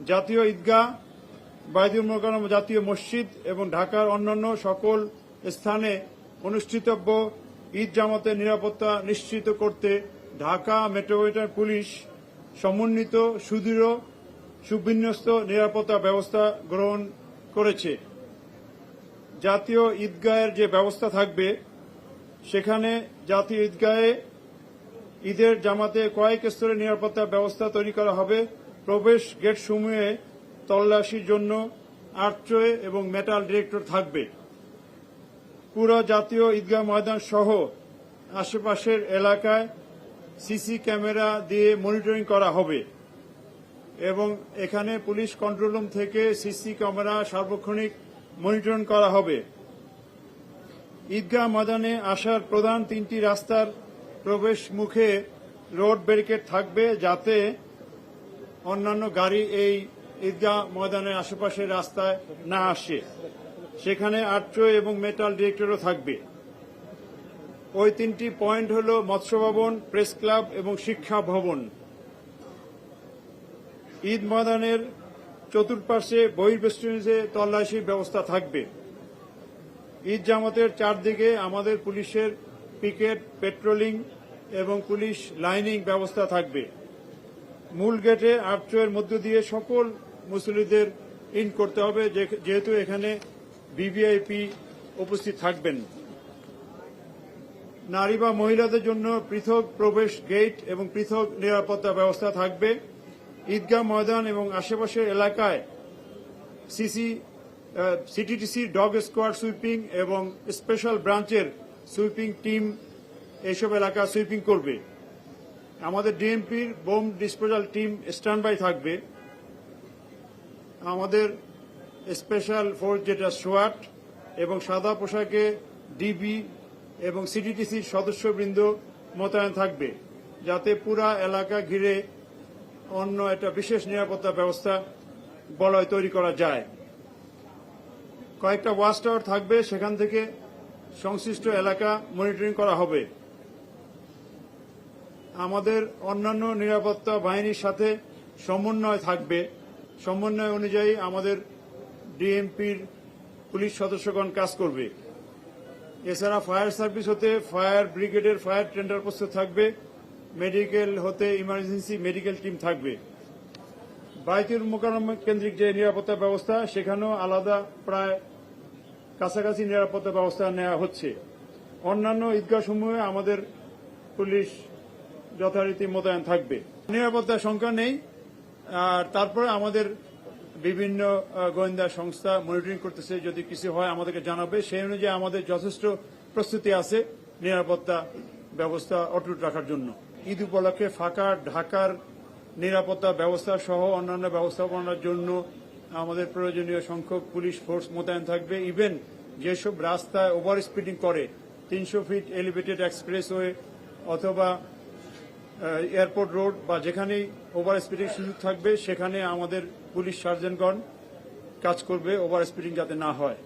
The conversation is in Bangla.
জাতীয় ঈদগাহ, বাইতুল মোকাররম জাতীয় মসজিদ এবং ঢাকার অন্যান্য সকল স্থানে অনুষ্ঠিতব্য ঈদ জামাতের নিরাপত্তা নিশ্চিত করতে ঢাকা মেট্রোপলিটন পুলিশ সমন্বিত সুদৃঢ় সুবিন্যস্ত নিরাপত্তা ব্যবস্থা গ্রহণ করেছে। জাতীয় ঈদগাহের যে ব্যবস্থা থাকবে, সেখানে জাতীয় ঈদগাহে ঈদের জামাতে কয়েক স্তরে নিরাপত্তা ব্যবস্থা তৈরি করা হবে। প্রবেশ গেটসমূহে তল্লাশির জন্য আর্চওয়ে এবং মেটাল ডিটেক্টর থাকবে। পুরো জাতীয় ঈদগাহ ময়দান সহ আশেপাশের এলাকায় সিসি ক্যামেরা দিয়ে মনিটরিং করা হবে এবং এখানে পুলিশ কন্ট্রোল রুম থেকে সিসি ক্যামেরা সার্বক্ষণিক মনিটরিং করা হবে। ঈদগাহ ময়দানে আসার প্রধান তিনটি রাস্তার প্রবেশ মুখে রোড ব্যারিকেড থাকবে, যাতে অন্যান্য গাড়ি এই ঈদগাহ ময়দানের আশেপাশের রাস্তায় না আসে। সেখানে আর্চওয়ে এবং মেটাল ডিটেক্টরও থাকবে। ওই তিনটি পয়েন্ট হল মৎস্য ভবন, প্রেস ক্লাব এবং শিক্ষা ভবন। ঈদ ময়দানের চতুর্পাশে বহির্বেষ্টনীতে তল্লাশির ব্যবস্থা থাকবে। ঈদ জামাতের চারদিকে আমাদের পুলিশের পিকেট, পেট্রোলিং এবং পুলিশ লাইনিং ব্যবস্থা থাকবে। মূল গেটে আর্চওয়ের মধ্য দিয়ে সকল মুসল্লিদের ইন করতে হবে, যেহেতু এখানে ভিভিআইপি উপস্থিত থাকবেন। নারী বা মহিলাদের জন্য পৃথক প্রবেশ গেট এবং পৃথক নিরাপত্তা ব্যবস্থা থাকবে। ঈদগাহ ময়দান এবং আশেপাশের এলাকায় সিটিটিসি ডগ স্কোয়াড সুইপিং এবং স্পেশাল ব্রাঞ্চের সুইপিং টিম এইসব এলাকা সুইপিং করবে। আমাদের ডিএমপির bomb disposal team stand by থাকবে। আমাদের স্পেশাল ফোর্স যেটা সোয়াট এবং সাদা পোশাকে ডিবি এবং সিটিটিসির সদস্যবৃন্দ মোতায়েন থাকবে, যাতে পুরা এলাকা ঘিরে অন্য একটা বিশেষ নিরাপত্তা ব্যবস্থা বলয় তৈরি করা যায়। কয়েকটা ওয়াচ টাওয়ার থাকবে, সেখান থেকে সংশ্লিষ্ট এলাকা মনিটরিং করা হবে। আমাদের অন্যান্য নিরাপত্তা বাহিনীর সাথে সমন্বয় থাকবে। সমন্বয় অনুযায়ী আমাদের ডিএমপির পুলিশ সদস্যগণ কাজ করবে। এছাড়া ফায়ার সার্ভিস হতে ফায়ার ব্রিগেডের ফায়ার টেন্ডার প্রস্তুত থাকবে। মেডিকেল হতে ইমার্জেন্সি মেডিকেল টিম থাকবে। বাইতুল মোকাররম কেন্দ্রিক যে নিরাপত্তা ব্যবস্থা, সেখানেও আলাদা প্রায় কাছাকাছি নিরাপত্তা ব্যবস্থা নেওয়া হচ্ছে। অন্যান্য ঈদগাহসমূহে আমাদের পুলিশ যথারীতি মোতায়েন থাকবে। নিরাপত্তার সংখ্যা নেই, আর তারপরে আমাদের বিভিন্ন গোয়েন্দা সংস্থা মনিটরিং করতেছে। যদি কিছু হয় আমাদেরকে জানাবে, সেই অনুযায়ী আমাদের যথেষ্ট প্রস্তুতি আছে নিরাপত্তা ব্যবস্থা অটুট রাখার জন্য। ঈদ উপলক্ষে ফাঁকা ঢাকার নিরাপত্তা ব্যবস্থা সহ অন্যান্য ব্যবস্থাপনার জন্য আমাদের প্রয়োজনীয় সংখ্যক পুলিশ ফোর্স মোতায়েন থাকবে। ইভেন যেসব রাস্তায় ওভার স্পিডিং করে, 300 ফিট এলিভেটেড এক্সপ্রেসওয়ে অথবা এয়ারপোর্ট রোড বা যেখানেই ওভার স্পিডিং সুযোগ থাকবে, সেখানে আমাদের পুলিশ সার্জেন্টগণ কাজ করবে ওভার স্পিডিং যাতে না হয়।